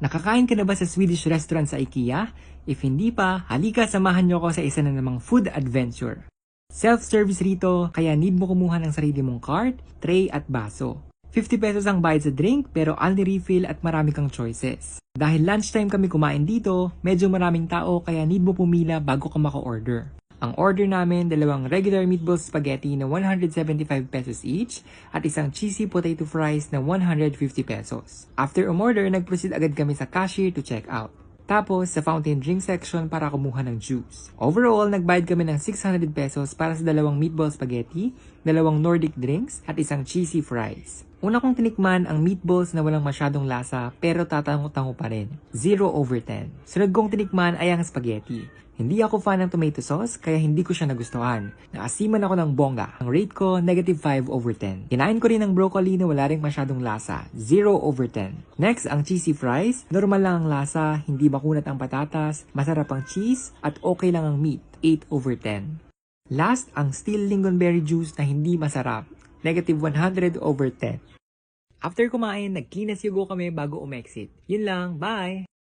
Nakakain ka na ba sa Swedish restaurant sa IKEA? If hindi pa, halika samahan niyo ako sa isa na namang food adventure. Self-service rito, kaya need mo kumuha ng sarili mong cart, tray at baso. 50 pesos ang bayad sa drink pero only refill at marami kang choices. Dahil lunchtime kami kumain dito, medyo maraming tao kaya need mo pumila bago ka maka-order. Ang order namin, 2 regular meatball spaghetti na 175 pesos each at isang cheesy potato fries na 150 pesos. After umorder, nag-proceed agad kami sa cashier to check out. Tapos, sa fountain drink section para kumuha ng juice. Overall, nagbayad kami ng 600 pesos para sa 2 meatball spaghetti, 2 Nordic drinks, at isang cheesy fries. Una kong tinikman ang meatballs na walang masyadong lasa pero tatango-tango pa rin. 0/10. Sunod kong tinikman ay ang spaghetti. Hindi ako fan ng tomato sauce kaya hindi ko siya nagustuhan. Naasiman ako ng bongga. Ang rate ko, -5/10. Kinain ko rin ng broccoli na wala rin masyadong lasa. 0/10. Next, ang cheesy fries. Normal lang ang lasa, hindi makunat ang patatas, masarap ang cheese, at okay lang ang meat. 8/10. Last, ang steel lingonberry juice na hindi masarap. -100/10. After kumain, nag-clean as you go kami bago umexit. Yun lang, bye!